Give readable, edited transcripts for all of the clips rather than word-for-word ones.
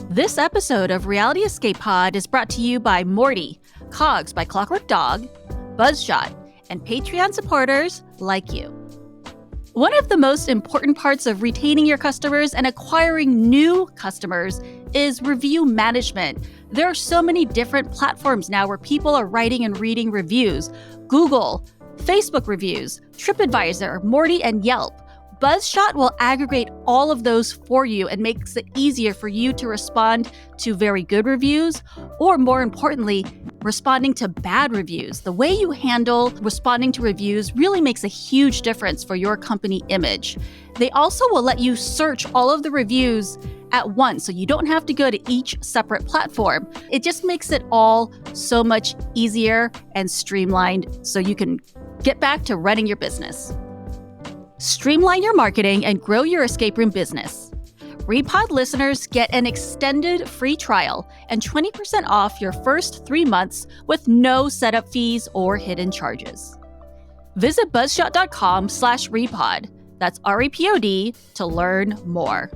This episode of Reality Escape Pod is brought to you by Morty, Cogs by Clockwork Dog, Buzzshot, and Patreon supporters like you. One of the most important parts of retaining your customers and acquiring new customers is review management. There are so many different platforms now where people are writing and reading reviews. Google, Facebook reviews, TripAdvisor, Morty, and Yelp. Buzzshot will aggregate all of those for you and makes it easier for you to respond to very good reviews, or more importantly, responding to bad reviews. The way you handle responding to reviews really makes a huge difference for your company image. They also will let you search all of the reviews at once, so you don't have to go to each separate platform. It just makes it all so much easier and streamlined so you can get back to running your business. Streamline your marketing and grow your escape room business. REPOD listeners get an extended free trial and 20% off your first 3 months with no setup fees or hidden charges. Visit buzzshot.com/REPOD, that's REPOD, to learn more.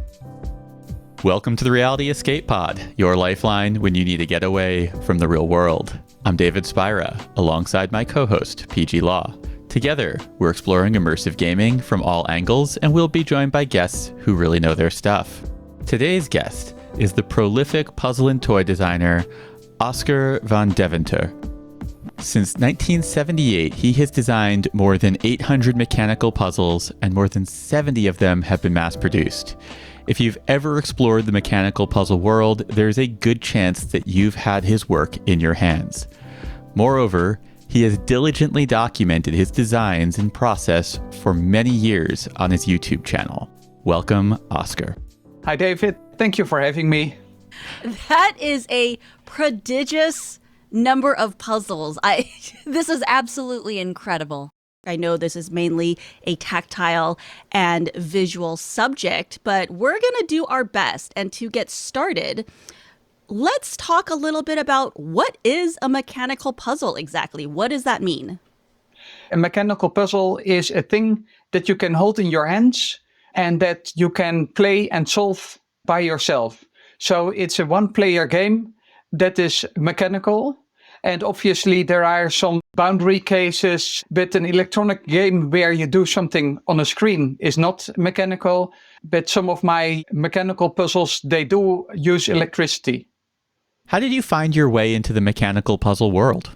Welcome to the Reality Escape Pod, your lifeline when you need to get away from the real world. I'm David Spira, alongside my co-host, PG Law. Together, we're exploring immersive gaming from all angles, and we'll be joined by guests who really know their stuff. Today's guest is the prolific puzzle and toy designer, Oskar van Deventer. Since 1978, he has designed more than 800 mechanical puzzles, and more than 70 of them have been mass-produced. If you've ever explored the mechanical puzzle world, there's a good chance that you've had his work in your hands. Moreover, he has diligently documented his designs and process for many years on his YouTube channel. Welcome, Oskar. Hi, David. Thank you for having me. That is a prodigious number of puzzles. This is absolutely incredible. I know this is mainly a tactile and visual subject, but we're going to do our best. And to get started, let's talk a little bit about what is a mechanical puzzle exactly. What does that mean? A mechanical puzzle is a thing that you can hold in your hands and that you can play and solve by yourself. So it's a one-player game that is mechanical. And obviously there are some boundary cases, but an electronic game where you do something on a screen is not mechanical. But some of my mechanical puzzles, they do use electricity. How did you find your way into the mechanical puzzle world?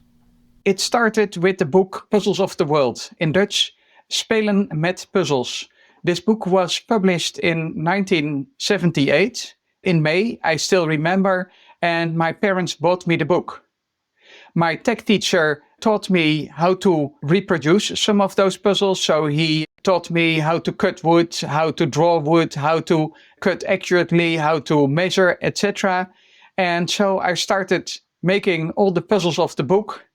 It started with the book Puzzles of the World, in Dutch, Spelen met Puzzels. This book was published in 1978. In May, I still remember, and my parents bought me the book. My tech teacher taught me how to reproduce some of those puzzles. So he taught me how to cut wood, how to draw wood, how to cut accurately, how to measure, etc. And so I started making all the puzzles of the book.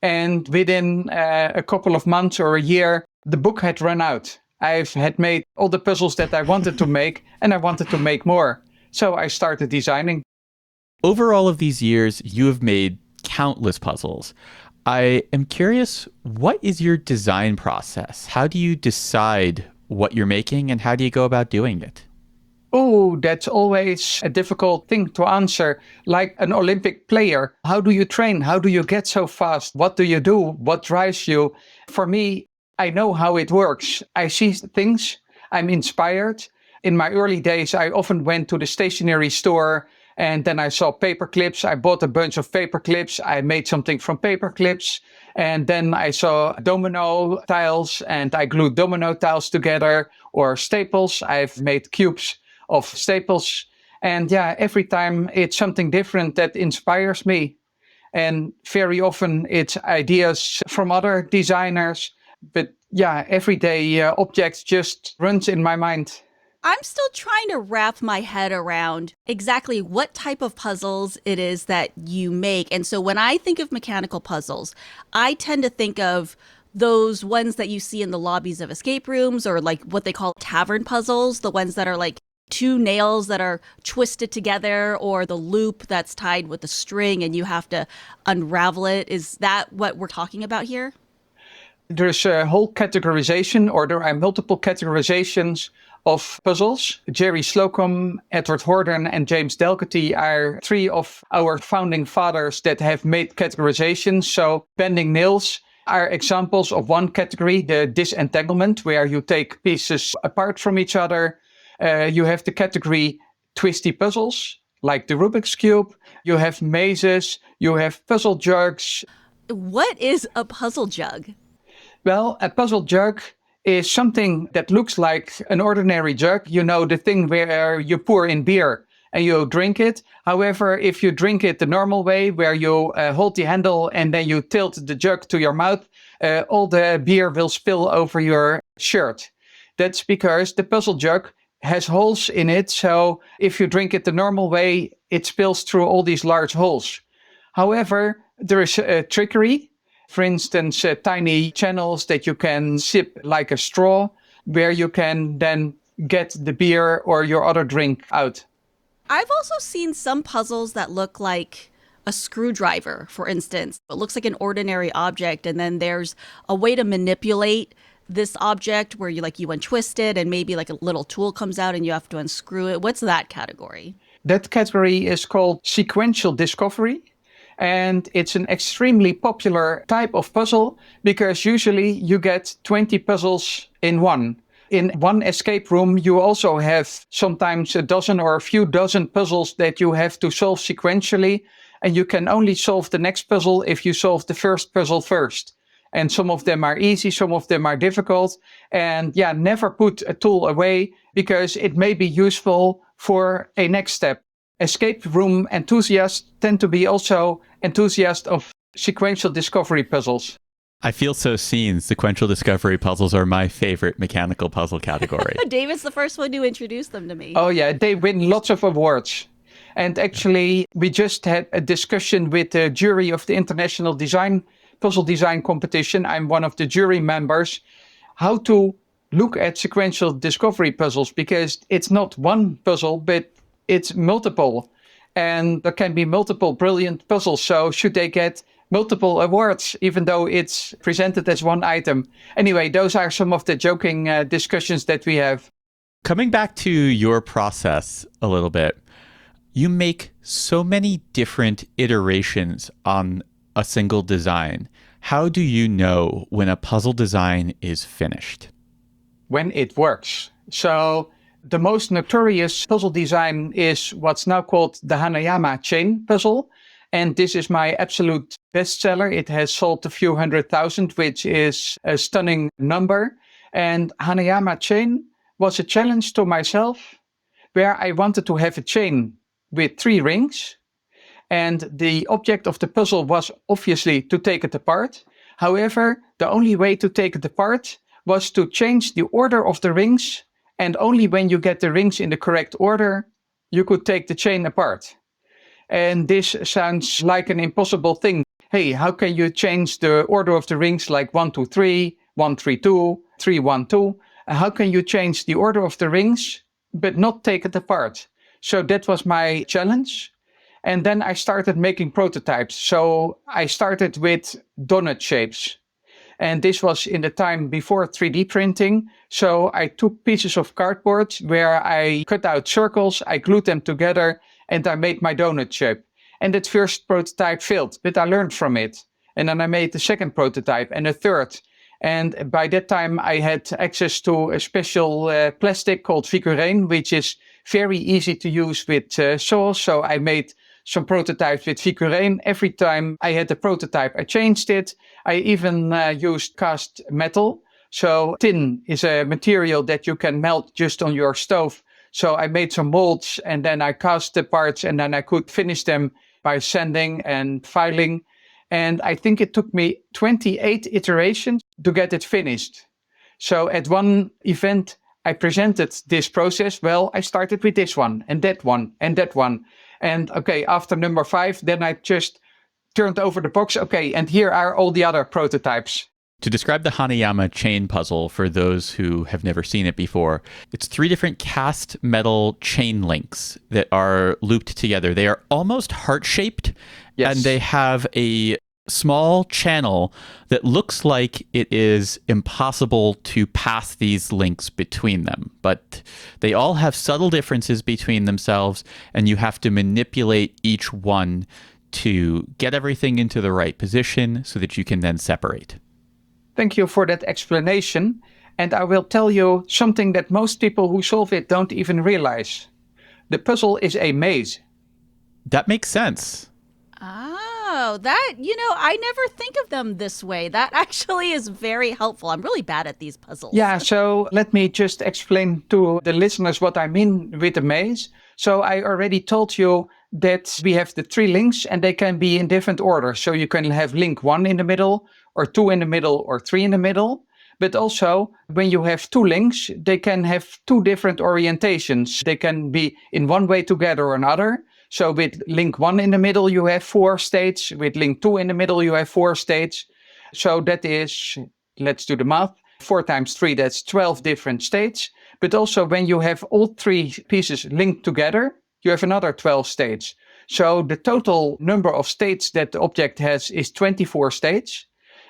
And within a couple of months or a year, the book had run out. I had made all the puzzles that I wanted to make, and I wanted to make more. So I started designing. Over all of these years, you have made countless puzzles. I am curious, what is your design process? How do you decide what you're making, and how do you go about doing it? Oh, that's always a difficult thing to answer. Like an Olympic player, how do you train? How do you get so fast? What do you do? What drives you? For me, I know how it works. I see things, I'm inspired. In my early days, I often went to the stationery store and then I saw paper clips. I bought a bunch of paper clips. I made something from paper clips. And then I saw domino tiles and I glued domino tiles together, or staples. I've made cubes of staples. And yeah, every time it's something different that inspires me. And very often it's ideas from other designers. But yeah, everyday objects just runs in my mind. I'm still trying to wrap my head around exactly what type of puzzles it is that you make. And so when I think of mechanical puzzles, I tend to think of those ones that you see in the lobbies of escape rooms, or like what they call tavern puzzles, the ones that are like two nails that are twisted together, or the loop that's tied with a string and you have to unravel it. Is that what we're talking about here? There's a whole categorization, or there are multiple categorizations of puzzles. Jerry Slocum, Edward Horton, and James Delcoty are three of our founding fathers that have made categorizations. So bending nails are examples of one category, the disentanglement, where you take pieces apart from each other. You have the category twisty puzzles, like the Rubik's Cube. You have mazes, you have puzzle jugs. What is a puzzle jug? Well, a puzzle jug is something that looks like an ordinary jug. You know, the thing where you pour in beer and you drink it. However, if you drink it the normal way, where you hold the handle and then you tilt the jug to your mouth, all the beer will spill over your shirt. That's because the puzzle jug has holes in it. So if you drink it the normal way, it spills through all these large holes. However, there is trickery. For instance, tiny channels that you can sip like a straw, where you can then get the beer or your other drink out. I've also seen some puzzles that look like a screwdriver, for instance. It looks like an ordinary object, and then there's a way to manipulate this object where you untwist it and maybe like a little tool comes out and you have to unscrew it. What's that category? That category is called sequential discovery. And it's an extremely popular type of puzzle because usually you get 20 puzzles in one. In one escape room, you also have sometimes a dozen or a few dozen puzzles that you have to solve sequentially. And you can only solve the next puzzle if you solve the first puzzle first. And some of them are easy, some of them are difficult. And yeah, never put a tool away because it may be useful for a next step. Escape room enthusiasts tend to be also enthusiasts of sequential discovery puzzles. I feel so seen. Sequential discovery puzzles are my favorite mechanical puzzle category. David's the first one to introduce them to me. Oh yeah, they win lots of awards. And actually, we just had a discussion with the jury of the International Puzzle Design Competition. I'm one of the jury members. How to look at sequential discovery puzzles, because it's not one puzzle, but it's multiple, and there can be multiple brilliant puzzles. So should they get multiple awards, even though it's presented as one item? Anyway, those are some of the joking discussions that we have. Coming back to your process a little bit, you make so many different iterations on a single design. How do you know when a puzzle design is finished? When it works. So the most notorious puzzle design is what's now called the Hanayama chain puzzle. And this is my absolute bestseller. It has sold a few 100,000, which is a stunning number. And Hanayama chain was a challenge to myself, where I wanted to have a chain with 3 rings. And the object of the puzzle was obviously to take it apart. However, the only way to take it apart was to change the order of the rings. And only when you get the rings in the correct order, you could take the chain apart. And this sounds like an impossible thing. Hey, how can you change the order of the rings like 1, 2, 3, 1, 3, 2, 3, 1, 2? How can you change the order of the rings, but not take it apart? So that was my challenge. And then I started making prototypes. So I started with donut shapes. And this was in the time before 3D printing. So I took pieces of cardboard where I cut out circles, I glued them together, and I made my donut shape. And that first prototype failed, but I learned from it. And then I made the second prototype and a third. And by that time I had access to a special plastic called Figurine, which is very easy to use with saws. So I made some prototypes with Figurine. Every time I had a prototype, I changed it. I even used cast metal. So tin is a material that you can melt just on your stove. So I made some molds and then I cast the parts and then I could finish them by sanding and filing. And I think it took me 28 iterations to get it finished. So at one event, I presented this process. Well, I started with this one and that one and that one. And okay, after number 5, then I just turned over the box. Okay, and here are all the other prototypes. To describe the Hanayama chain puzzle for those who have never seen it before, it's 3 different cast metal chain links that are looped together. They are almost heart-shaped, Yes. and they have a small channel that looks like it is impossible to pass these links between them. But they all have subtle differences between themselves, and you have to manipulate each one to get everything into the right position so that you can then separate. Thank you for that explanation. And I will tell you something that most people who solve it don't even realize. The puzzle is a maze. That makes sense. Oh, that, I never think of them this way. That actually is very helpful. I'm really bad at these puzzles. Yeah, so let me just explain to the listeners what I mean with a maze. So I already told you that we have the 3 links and they can be in different order. So you can have link 1 in the middle, or 2 in the middle, or 3 in the middle. But also, when you have 2 links, they can have 2 different orientations. They can be in one way together or another. So with link 1 in the middle, you have 4 states. With link 2 in the middle, you have 4 states. So that is, let's do the math, 4 times 3, that's 12 different states. But also when you have all 3 pieces linked together, you have another 12 states. So the total number of states that the object has is 24 states.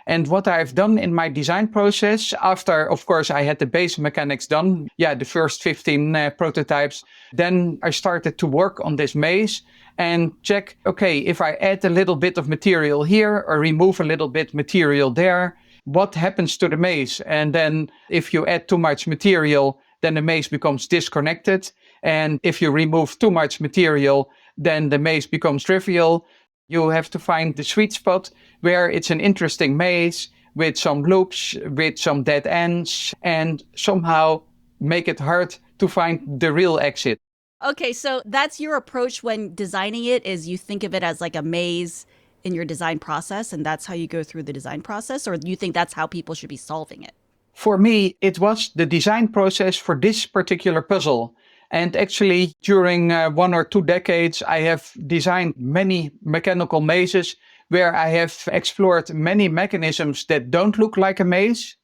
And what I've done in my design process, after, of course, I had the base mechanics done, the first 15 prototypes, then I started to work on this maze and check, okay, if I add a little bit of material here or remove a little bit material there, what happens to the maze? And then if you add too much material, then the maze becomes disconnected. And if you remove too much material, then the maze becomes trivial. You have to find the sweet spot where it's an interesting maze with some loops, with some dead ends, and somehow make it hard to find the real exit. Okay, so that's your approach when designing it, is you think of it as like a maze in your design process, and that's how you go through the design process, or do you think that's how people should be solving it? For me, it was the design process for this particular puzzle. And actually, during 1 or 2 decades, I have designed many mechanical mazes where I have explored many mechanisms that don't look like a maze,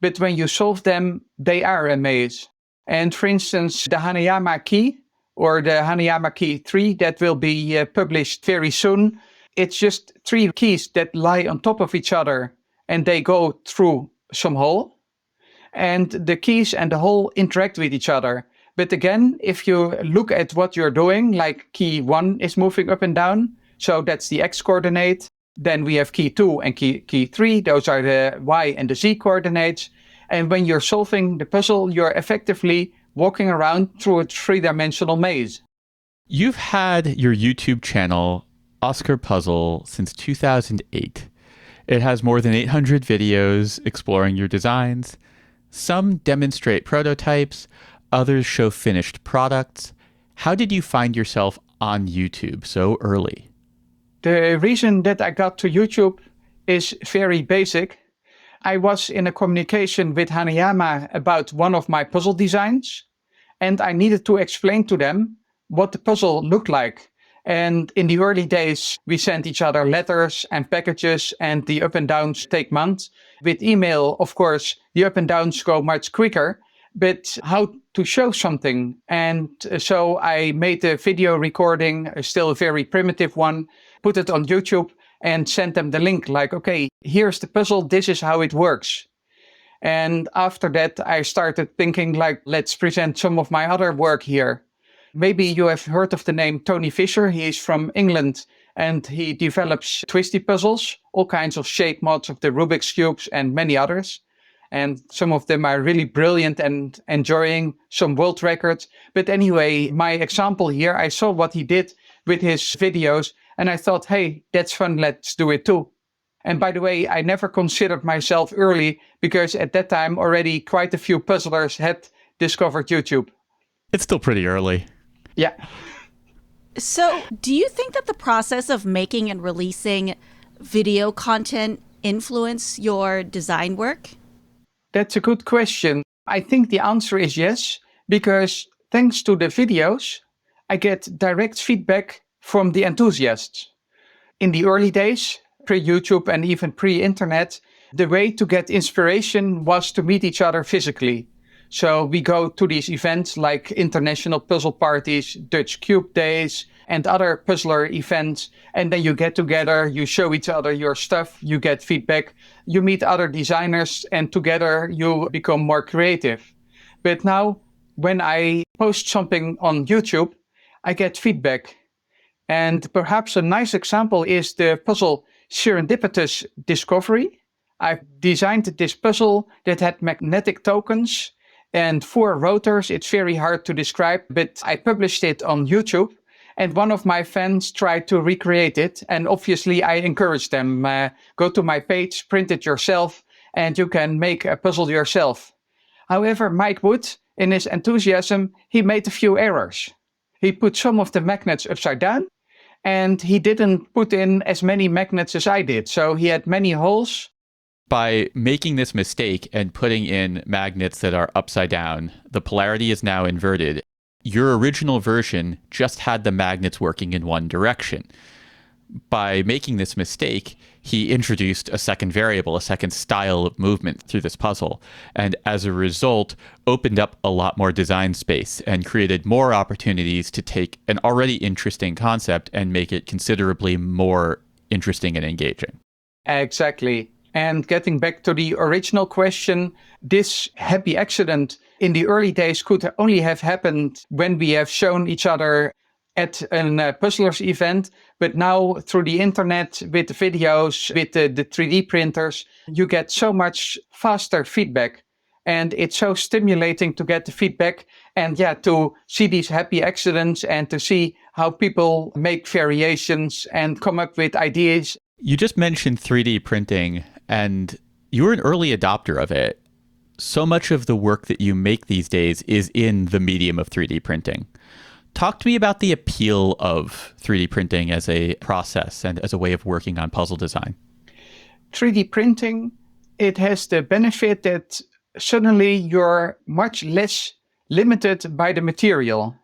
but when you solve them, they are a maze. And for instance, the Hanayama key, or the Hanayama key 3 that will be published very soon, it's just 3 keys that lie on top of each other and they go through some hole. And the keys and the hole interact with each other. But again, if you look at what you're doing, like key 1 is moving up and down, so that's the X coordinate. Then we have key 2 and key 3, those are the Y and the Z coordinates. And when you're solving the puzzle, you're effectively walking around through a 3-dimensional maze. You've had your YouTube channel, Oskar Puzzle, since 2008. It has more than 800 videos exploring your designs. Some demonstrate prototypes, others show finished products. How did you find yourself on YouTube so early? The reason that I got to YouTube is very basic. I was in a communication with Hanayama about one of my puzzle designs, and I needed to explain to them what the puzzle looked like. And in the early days, we sent each other letters and packages, and the up and downs take months. With email, of course, the up and downs go much quicker. But how to show something? And so I made a video recording, still a very primitive one, put it on YouTube and sent them the link like, okay, here's the puzzle, this is how it works. And after that, I started thinking like, let's present some of my other work here. Maybe you have heard of the name Tony Fisher. He is from England and he develops twisty puzzles, all kinds of shape mods of the Rubik's cubes and many others. And some of them are really brilliant and enjoying some world records. But anyway, my example here, I saw what he did with his videos and I thought, hey, that's fun, let's do it too. And by the way, I never considered myself early because at that time already quite a few puzzlers had discovered YouTube. It's still pretty early. Yeah. So do you think that the process of making and releasing video content influence your design work? That's a good question. I think the answer is yes, because thanks to the videos, I get direct feedback from the enthusiasts. In the early days, pre-YouTube and even pre-internet, the way to get inspiration was to meet each other physically. So we go to these events like international puzzle parties, Dutch Cube Days, and other puzzler events. And then you get together, you show each other your stuff, you get feedback, you meet other designers, and together you become more creative. But now, when I post something on YouTube, I get feedback. And perhaps a nice example is the puzzle Serendipitous Discovery. I've designed this puzzle that had magnetic tokens and 4 rotors. It's very hard to describe, but I published it on YouTube. And one of my fans tried to recreate it. And obviously, I encouraged them, go to my page, print it yourself, and you can make a puzzle yourself. However, Mike Wood, in his enthusiasm, he made a few errors. He put some of the magnets upside down, and he didn't put in as many magnets as I did. So he had many holes. By making this mistake and putting in magnets that are upside down, the polarity is now inverted. Your original version just had the magnets working in one direction. By making this mistake, he introduced a second variable, a second style of movement through this puzzle, and as a result, opened up a lot more design space and created more opportunities to take an already interesting concept and make it considerably more interesting and engaging. Exactly. And getting back to the original question, this happy accident in the early days could only have happened when we have shown each other at a puzzlers event. But now through the internet, with the videos, with the 3D printers, you get so much faster feedback. And it's so stimulating to get the feedback and to see these happy accidents and to see how people make variations and come up with ideas. You just mentioned 3D printing, and you were an early adopter of it. So much of the work that you make these days is in the medium of 3D printing. Talk to me about the appeal of 3D printing as a process and as a way of working on puzzle design. 3D printing, it has the benefit that suddenly you're much less limited by the material.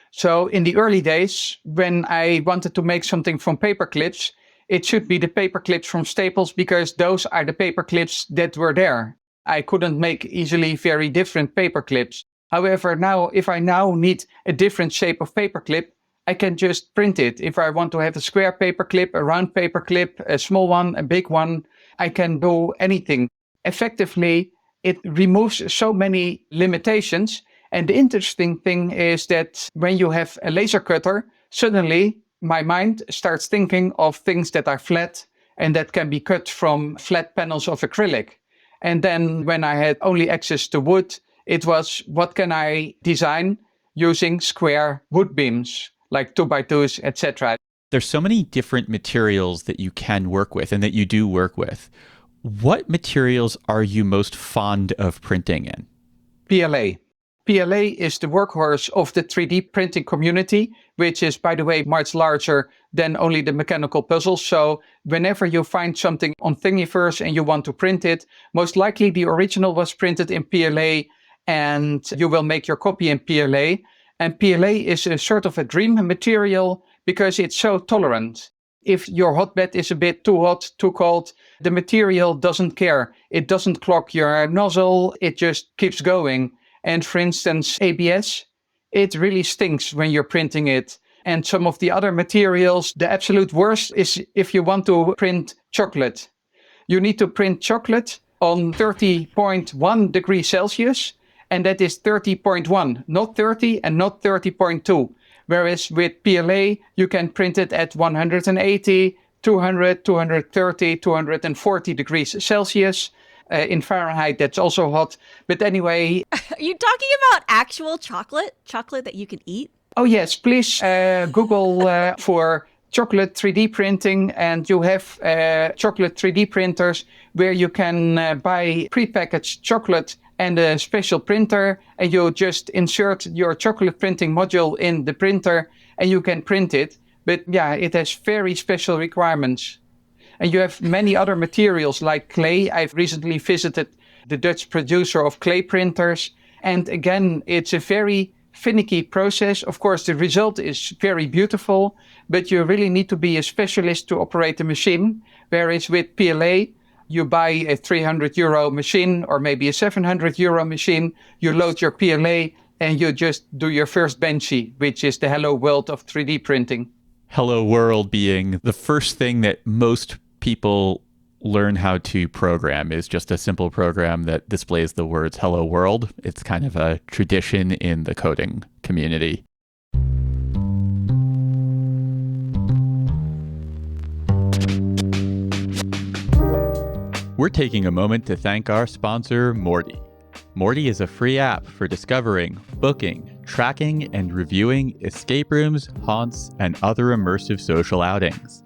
So in the early days, when I wanted to make something from paper clips, it should be the paper clips from Staples because those are the paper clips that were there. I couldn't make easily very different paper clips. However, now, if I now need a different shape of paper clip, I can just print it. If I want to have a square paper clip, a round paper clip, a small one, a big one, I can do anything. Effectively, it removes so many limitations. And the interesting thing is that when you have a laser cutter, suddenly my mind starts thinking of things that are flat and that can be cut from flat panels of acrylic. And then when I had only access to wood, it was, what can I design using square wood beams, like 2x2s, etc. There's so many different materials that you can work with and that you do work with. What materials are you most fond of printing in? PLA. PLA is the workhorse of the 3D printing community, which is, by the way, much larger than only the mechanical puzzles. So whenever you find something on Thingiverse and you want to print it, most likely the original was printed in PLA and you will make your copy in PLA. And PLA is a sort of a dream material because it's so tolerant. If your hotbed is a bit too hot, too cold, the material doesn't care. It doesn't clog your nozzle, it just keeps going. And for instance, ABS, it really stinks when you're printing it. And some of the other materials, the absolute worst is if you want to print chocolate. You need to print chocolate on 30.1 degrees Celsius, and that is 30.1, not 30 and not 30.2. Whereas with PLA, you can print it at 180, 200, 230, 240 degrees Celsius. In Fahrenheit, that's also hot. But anyway... Are you talking about actual chocolate? Chocolate that you can eat? Oh yes, please Google for chocolate 3D printing, and you have chocolate 3D printers where you can buy prepackaged chocolate and a special printer, and you just insert your chocolate printing module in the printer and you can print it. But yeah, it has very special requirements. And you have many other materials like clay. I've recently visited the Dutch producer of clay printers. And again, it's a very finicky process. Of course, the result is very beautiful, but you really need to be a specialist to operate the machine. Whereas with PLA, You buy a 300 euro machine or maybe a 700 euro machine. You load your PLA and you just do your first Benchy, which is the hello world of 3D printing. Hello world being the first thing that most people learn how to program is just a simple program that displays the words hello world. It's kind of a tradition in the coding community. We're taking a moment to thank our sponsor, Morty. Morty is a free app for discovering, booking, tracking, and reviewing escape rooms, haunts, and other immersive social outings.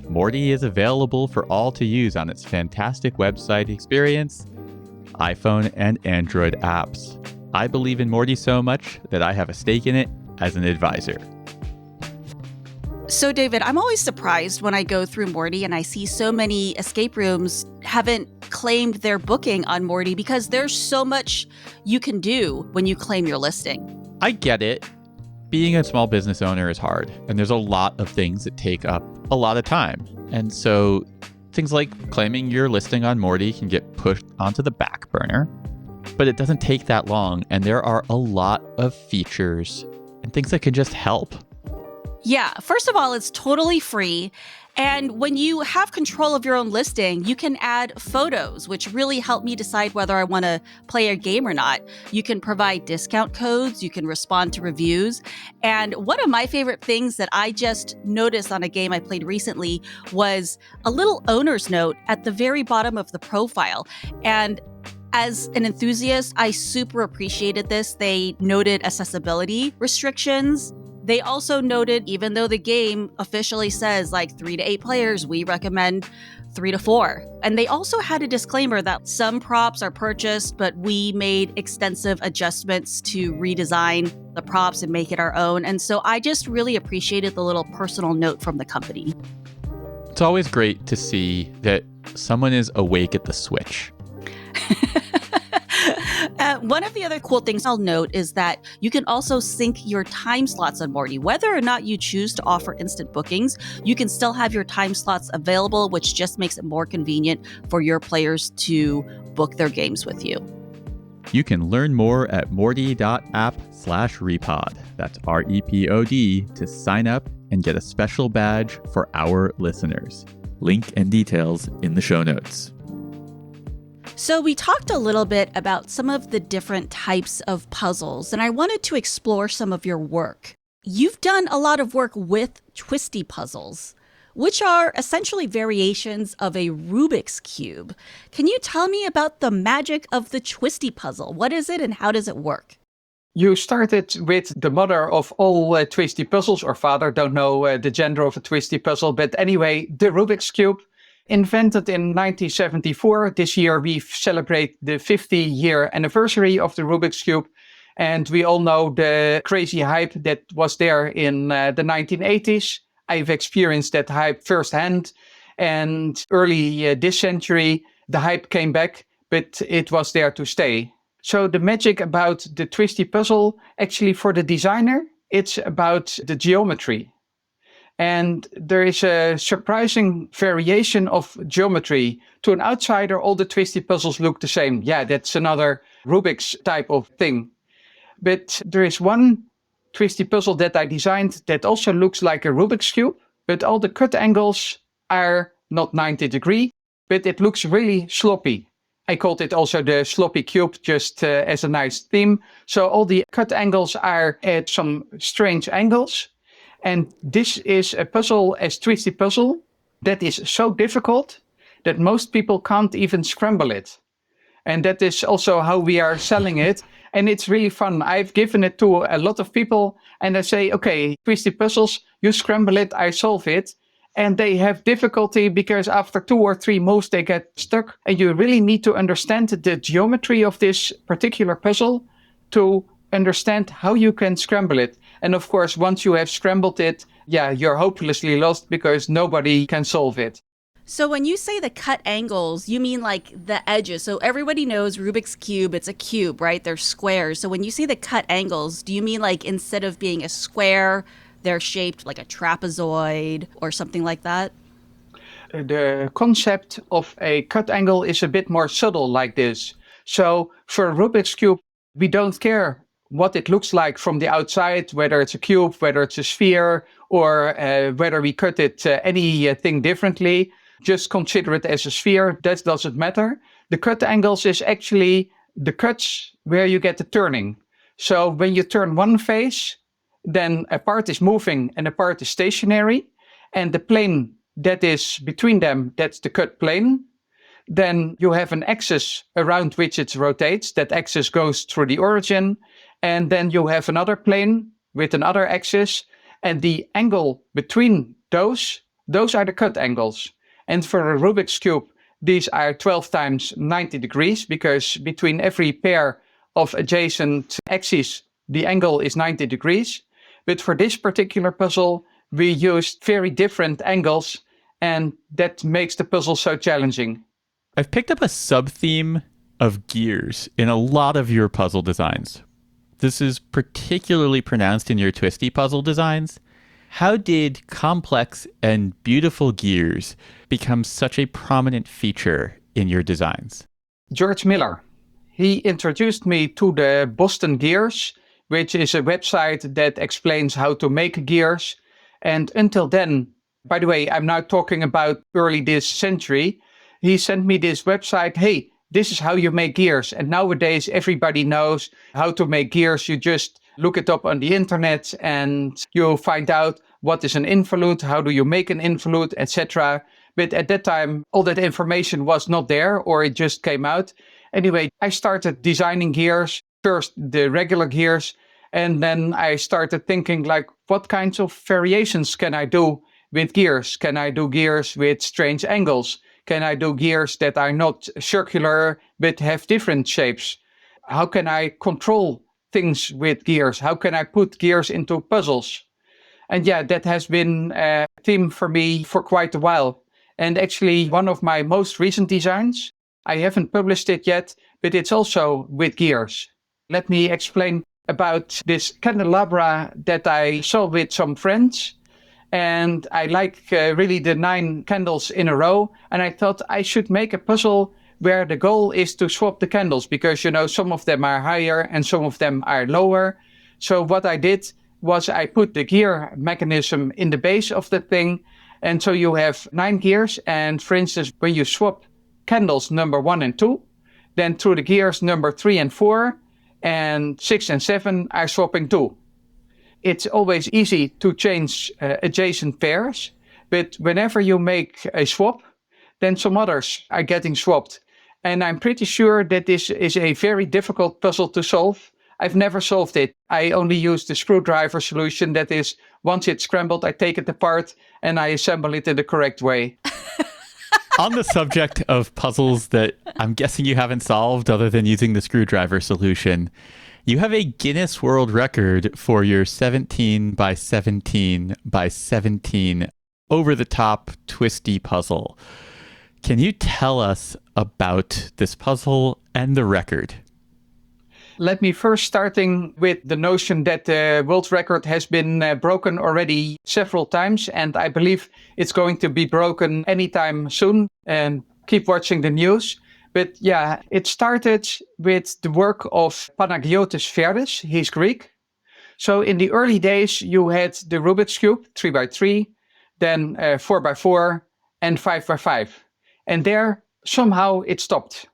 Morty is available for all to use on its fantastic website experience, iPhone and Android apps. I believe in Morty so much that I have a stake in it as an advisor. So, David, I'm always surprised when I go through Morty and I see so many escape rooms haven't claimed their booking on Morty because there's so much you can do when you claim your listing. I get it. Being a small business owner is hard, and there's a lot of things that take up a lot of time. And so things like claiming your listing on Morty can get pushed onto the back burner, but it doesn't take that long, and there are a lot of features and things that can just help. Yeah, first of all, it's totally free. And when you have control of your own listing, you can add photos, which really help me decide whether I want to play a game or not. You can provide discount codes, you can respond to reviews. And one of my favorite things that I just noticed on a game I played recently was a little owner's note at the very bottom of the profile. And as an enthusiast, I super appreciated this. They noted accessibility restrictions. They also noted, even though the game officially says like 3 to 8 players, we recommend 3 to 4. And they also had a disclaimer that some props are purchased, but we made extensive adjustments to redesign the props and make it our own. And so I just really appreciated the little personal note from the company. It's always great to see that someone is awake at the switch. One of the other cool things I'll note is that you can also sync your time slots on Morty. Whether or not you choose to offer instant bookings, you can still have your time slots available, which just makes it more convenient for your players to book their games with you. You can learn more at morty.app/repod. That's REPOD to sign up and get a special badge for our listeners. Link and details in the show notes. So we talked a little bit about some of the different types of puzzles, and I wanted to explore some of your work. You've done a lot of work with twisty puzzles, which are essentially variations of a Rubik's Cube. Can you tell me about the magic of the twisty puzzle? What is it and how does it work? You started with the mother of all twisty puzzles, or father, don't know the gender of a twisty puzzle, but anyway, the Rubik's Cube. Invented in 1974. This year we celebrate the 50-year anniversary of the Rubik's Cube. And we all know the crazy hype that was there in the 1980s. I've experienced that hype firsthand. And early this century, the hype came back, but it was there to stay. So the magic about the twisty puzzle, actually for the designer, it's about the geometry. And there is a surprising variation of geometry. To an outsider, all the twisty puzzles look the same. Yeah, that's another Rubik's type of thing. But there is one twisty puzzle that I designed that also looks like a Rubik's Cube, but all the cut angles are not 90 degrees, but it looks really sloppy. I called it also the sloppy cube, just as a nice theme. So all the cut angles are at some strange angles. And this is a puzzle, a twisty puzzle, that is so difficult that most people can't even scramble it. And that is also how we are selling it. And it's really fun. I've given it to a lot of people and I say, okay, twisty puzzles, you scramble it, I solve it. And they have difficulty because after 2 or 3 moves, they get stuck. And you really need to understand the geometry of this particular puzzle to understand how you can scramble it. And of course, once you have scrambled it, you're hopelessly lost because nobody can solve it. So when you say the cut angles, you mean like the edges. So everybody knows Rubik's Cube, it's a cube, right? They're squares. So when you say the cut angles, do you mean like instead of being a square, they're shaped like a trapezoid or something like that? the concept of a cut angle is a bit more subtle like this. So for a Rubik's Cube, we don't care what it looks like from the outside, whether it's a cube, whether it's a sphere, or whether we cut it anything differently. Just consider it as a sphere. That doesn't matter. The cut angles is actually the cuts where you get the turning. So when you turn one face, then a part is moving and a part is stationary. And the plane that is between them, that's the cut plane. Then you have an axis around which it rotates. That axis goes through the origin. And then you have another plane with another axis. And the angle between those are the cut angles. And for a Rubik's Cube, these are 12 times 90 degrees, because between every pair of adjacent axes, the angle is 90 degrees. But for this particular puzzle, we used very different angles, and that makes the puzzle so challenging. I've picked up a sub-theme of gears in a lot of your puzzle designs. This is particularly pronounced in your twisty puzzle designs. How did complex and beautiful gears become such a prominent feature in your designs? George Miller. He introduced me to the Boston Gears, which is a website that explains how to make gears. And until then, by the way, I'm now talking about early this century, he sent me this website, hey, this is how you make gears. And nowadays, everybody knows how to make gears. You just look it up on the internet and you find out what is an involute, how do you make an involute, etc. But at that time, all that information was not there, or it just came out. Anyway, I started designing gears, first the regular gears, and then I started thinking like, what kinds of variations can I do with gears? Can I do gears with strange angles? Can I do gears that are not circular but have different shapes? How can I control things with gears? How can I put gears into puzzles? And yeah, that has been a theme for me for quite a while. And actually, one of my most recent designs, I haven't published it yet, but it's also with gears. Let me explain about this candelabra that I saw with some friends. And I like really the 9 candles in a row. And I thought I should make a puzzle where the goal is to swap the candles, because, you know, some of them are higher and some of them are lower. So what I did was I put the gear mechanism in the base of the thing. And so you have 9 gears. And for instance, when you swap candles number 1 and 2, then through the gears number 3 and 4 and 6 and 7 are swapping too. It's always easy to change adjacent pairs, but whenever you make a swap, then some others are getting swapped. And I'm pretty sure that this is a very difficult puzzle to solve. I've never solved it. I only use the screwdriver solution. That is, once it's scrambled, I take it apart and I assemble it in the correct way. On the subject of puzzles that I'm guessing you haven't solved other than using the screwdriver solution, you have a Guinness World Record for your 17 by 17 by 17 over-the-top twisty puzzle. Can you tell us about this puzzle and the record? Let me first starting with the notion that the world record has been broken already several times, and I believe it's going to be broken anytime soon, and keep watching the news. But yeah, it started with the work of Panagiotis Verdes. He's Greek. So in the early days, you had the Rubik's Cube, 3x3, then 4x4, and 5x5. And there, somehow it stopped.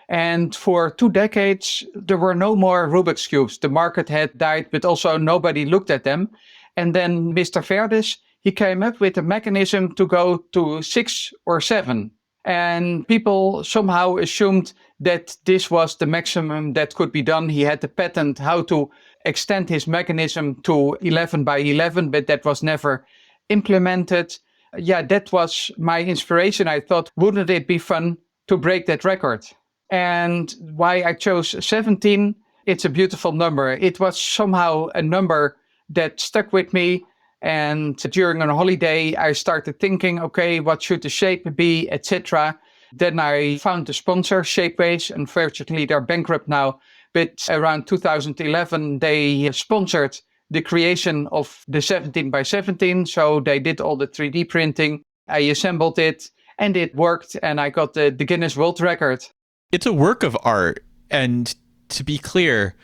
And for 2 decades, there were no more Rubik's Cubes. The market had died, but also nobody looked at them. And then Mr. Verdes, he came up with a mechanism to go to 6 or 7. And people somehow assumed that this was the maximum that could be done. He had the patent how to extend his mechanism to 11 by 11, but that was never implemented. Yeah, that was my inspiration. I thought, wouldn't it be fun to break that record? And why I chose 17, it's a beautiful number. It was somehow a number that stuck with me. And during a holiday, I started thinking, okay, what should the shape be, etc. Then I found the sponsor, Shapeways. Unfortunately, they're bankrupt now. But around 2011, they sponsored the creation of the 17 by 17. So they did all the 3D printing. I assembled it and it worked and I got the Guinness World Record. It's a work of art. And to be clear,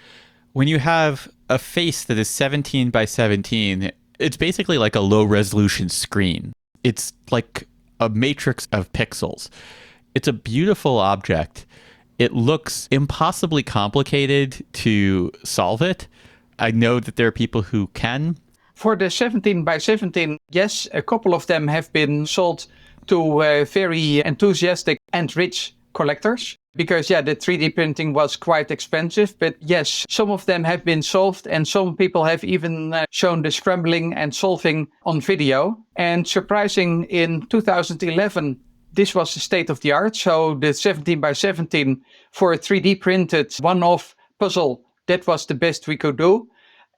when you have a face that is 17 by 17, it's basically like a low resolution screen. It's like a matrix of pixels. It's a beautiful object. It looks impossibly complicated to solve it. I know that there are people who can. For the 17 by 17, yes, a couple of them have been sold to very enthusiastic and rich collectors. Because, the 3D printing was quite expensive. But yes, some of them have been solved and some people have even shown the scrambling and solving on video. And surprising, in 2011, this was the state of the art. So the 17 by 17 for a 3D printed one-off puzzle, that was the best we could do.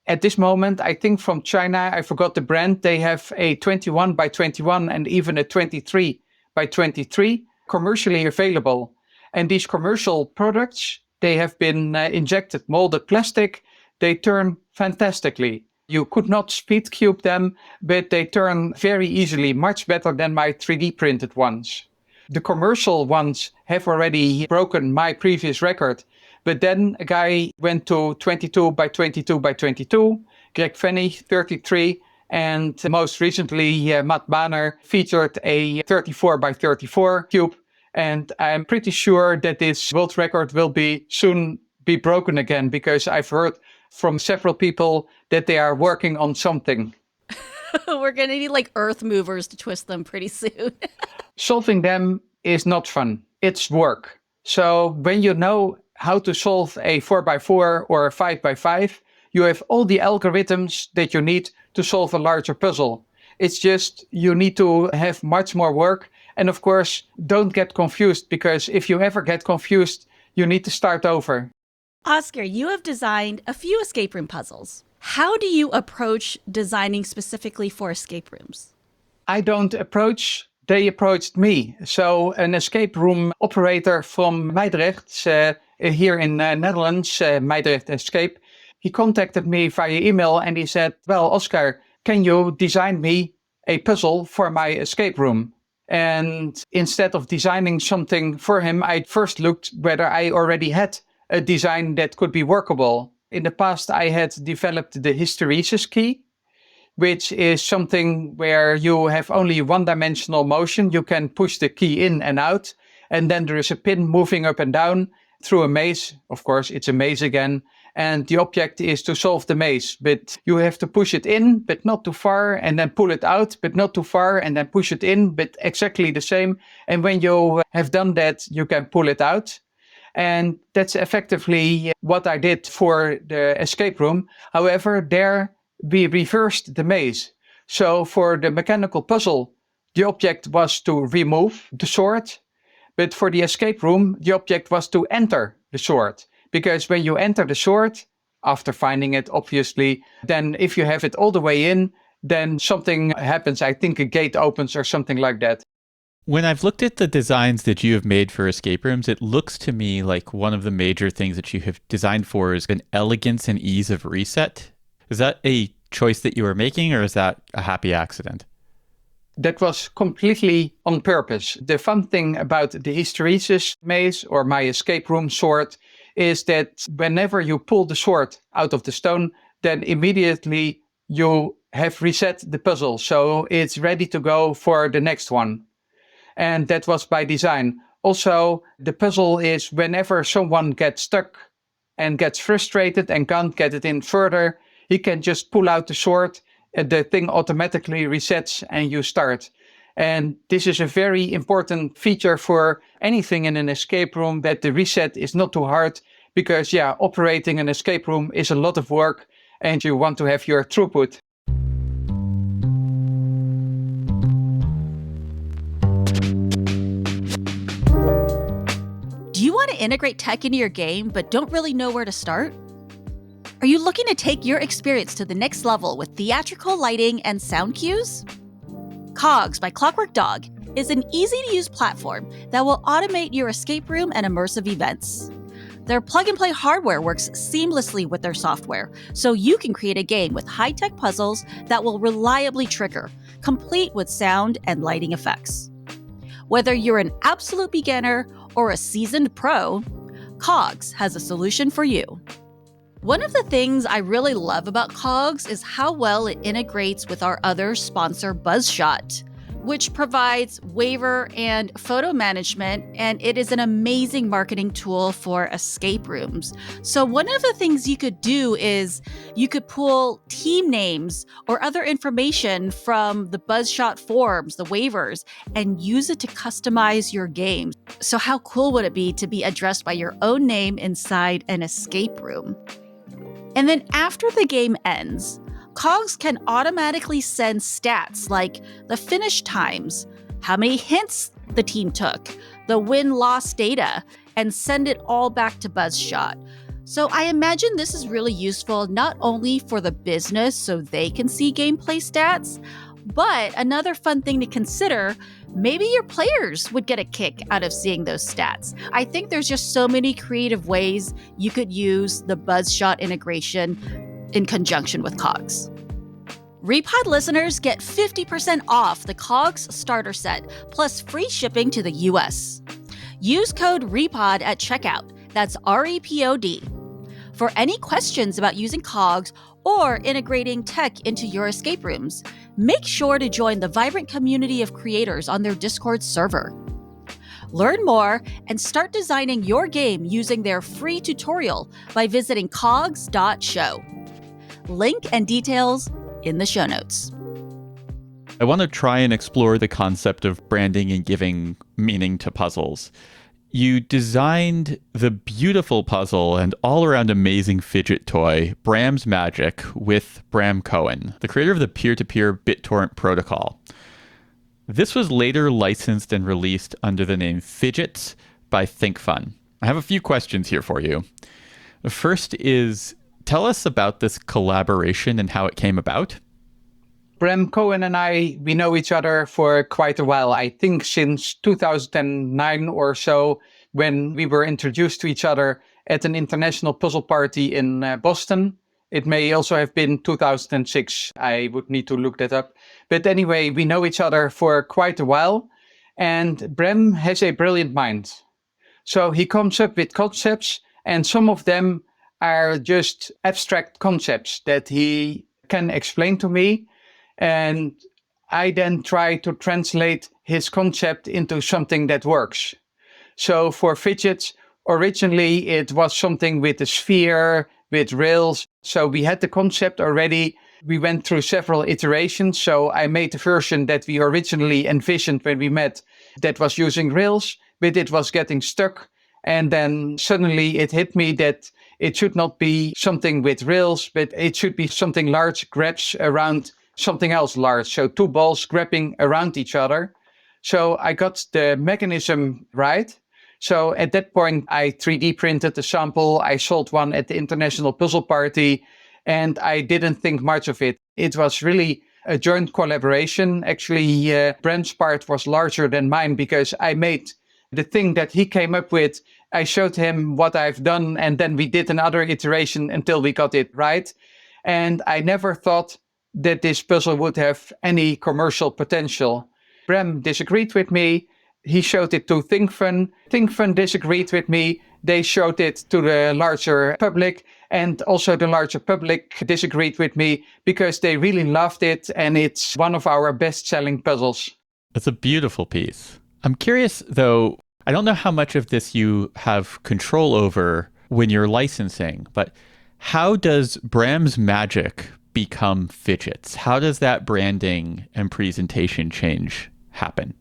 At this moment, I think from China, I forgot the brand, they have a 21 by 21 and even a 23 by 23 commercially available. And these commercial products, they have been injected molded plastic. They turn fantastically. You could not speed cube them, but they turn very easily, much better than my 3D printed ones. The commercial ones have already broken my previous record. But then a guy went to 22 by 22 by 22, Greg Fenney, 33, and most recently Matt Banner featured a 34 by 34 cube. And I'm pretty sure that this world record will soon be broken again, because I've heard from several people that they are working on something. We're going to need like earth movers to twist them pretty soon. Solving them is not fun. It's work. So when you know how to solve a 4x4 or a 5x5, you have all the algorithms that you need to solve a larger puzzle. It's just you need to have much more work. And of course, don't get confused, because if you ever get confused, you need to start over. Oskar, you have designed a few escape room puzzles. How do you approach designing specifically for escape rooms? I don't approach, they approached me. So an escape room operator from Meidrecht, here in Netherlands, Meidrecht Escape, he contacted me via email and he said, well, Oskar, can you design me a puzzle for my escape room? And instead of designing something for him, I first looked whether I already had a design that could be workable. In the past, I had developed the hysteresis key, which is something where you have only one-dimensional motion. You can push the key in and out, and then there is a pin moving up and down through a maze. Of course, it's a maze again. And the object is to solve the maze, but you have to push it in, but not too far, and then pull it out, but not too far, and then push it in, but exactly the same. And when you have done that, you can pull it out. And that's effectively what I did for the escape room. However, there we reversed the maze. So for the mechanical puzzle, the object was to remove the sword, but for the escape room, the object was to enter the sword. Because when you enter the sword, after finding it, obviously, then if you have it all the way in, then something happens. I think a gate opens or something like that. When I've looked at the designs that you have made for escape rooms, it looks to me like one of the major things that you have designed for is an elegance and ease of reset. Is that a choice that you were making, or is that a happy accident? That was completely on purpose. The fun thing about the hysteresis maze or my escape room sword is that whenever you pull the sword out of the stone, then immediately you have reset the puzzle. So it's ready to go for the next one. And that was by design. Also, the puzzle is whenever someone gets stuck and gets frustrated and can't get it in further, he can just pull out the sword and the thing automatically resets and you start. And this is a very important feature for anything in an escape room, that the reset is not too hard, because operating an escape room is a lot of work and you want to have your throughput. Do you want to integrate tech into your game but don't really know where to start? Are you looking to take your experience to the next level with theatrical lighting and sound cues? Cogs by Clockwork Dog is an easy-to-use platform that will automate your escape room and immersive events. Their plug-and-play hardware works seamlessly with their software, so you can create a game with high-tech puzzles that will reliably trigger, complete with sound and lighting effects. Whether you're an absolute beginner or a seasoned pro, Cogs has a solution for you. One of the things I really love about Cogs is how well it integrates with our other sponsor, Buzzshot, which provides waiver and photo management, and it is an amazing marketing tool for escape rooms. So one of the things you could do is you could pull team names or other information from the Buzzshot forms, the waivers, and use it to customize your game. So how cool would it be to be addressed by your own name inside an escape room? And then after the game ends, Cogs can automatically send stats like the finish times, how many hints the team took, the win-loss data, and send it all back to Buzzshot. So I imagine this is really useful not only for the business so they can see gameplay stats, but another fun thing to consider, maybe your players would get a kick out of seeing those stats. I think there's just so many creative ways you could use the Buzzshot integration in conjunction with Cogs. REPOD listeners get 50% off the Cogs starter set, plus free shipping to the US. Use code REPOD at checkout. That's REPOD. For any questions about using Cogs or integrating tech into your escape rooms, make sure to join the vibrant community of creators on their Discord server. Learn more and start designing your game using their free tutorial by visiting cogs.show. Link and details in the show notes. I want to try and explore the concept of branding and giving meaning to puzzles. You designed the beautiful puzzle and all-around amazing fidget toy, Bram's Magic, with Bram Cohen, the creator of the peer-to-peer BitTorrent protocol. This was later licensed and released under the name Fidgets by ThinkFun. I have a few questions here for you. The first is, tell us about this collaboration and how it came about. Bram Cohen and we know each other for quite a while. I think since 2009 or so, when we were introduced to each other at an international puzzle party in Boston. It may also have been 2006. I would need to look that up. But anyway, we know each other for quite a while. And Bram has a brilliant mind. So he comes up with concepts, and some of them are just abstract concepts that he can explain to me. And I then try to translate his concept into something that works. So for fidgets, originally it was something with a sphere, with rails. So we had the concept already. We went through several iterations. So I made the version that we originally envisioned when we met that was using rails, but it was getting stuck. And then suddenly it hit me that it should not be something with rails, but it should be something large grabs around something else large. So two balls grabbing around each other. So I got the mechanism right. So at that point, I 3D printed the sample. I sold one at the International Puzzle Party, and I didn't think much of it. It was really a joint collaboration. Actually, Brent's part was larger than mine because I made the thing that he came up with. I showed him what I've done, and then we did another iteration until we got it right. And I never thought that this puzzle would have any commercial potential. Bram disagreed with me. He showed it to ThinkFun. ThinkFun disagreed with me. They showed it to the larger public, and also the larger public disagreed with me because they really loved it, and it's one of our best-selling puzzles. It's a beautiful piece. I'm curious, though, I don't know how much of this you have control over when you're licensing, but how does Bram's Magic become Fidgets? How does that branding and presentation change happen?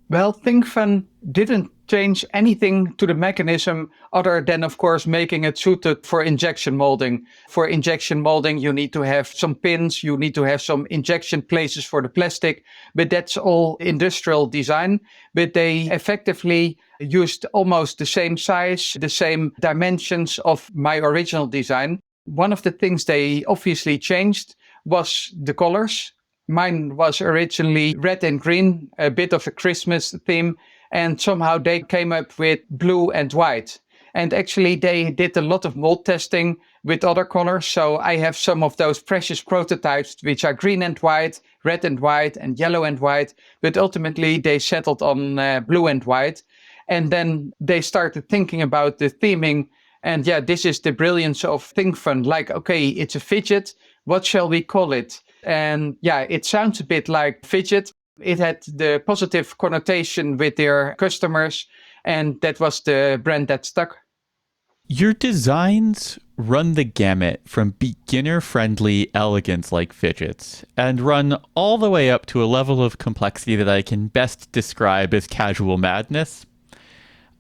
Well, ThinkFun didn't change anything to the mechanism other than, of course, making it suited for injection molding. For injection molding, you need to have some pins, you need to have some injection places for the plastic, but that's all industrial design. But they effectively used almost the same size, the same dimensions of my original design. One of the things they obviously changed was the colors. Mine was originally red and green, a bit of a Christmas theme, and somehow they came up with blue and white. And actually, they did a lot of mold testing with other colors. So I have some of those precious prototypes, which are green and white, red and white, and yellow and white. But ultimately, they settled on blue and white. And then they started thinking about the theming. And yeah, this is the brilliance of ThinkFun. Like, okay, it's a fidget. What shall we call it? And yeah, it sounds a bit like fidget. It had the positive connotation with their customers, and that was the brand that stuck. Your designs run the gamut from beginner-friendly elegance like fidgets and run all the way up to a level of complexity that I can best describe as casual madness.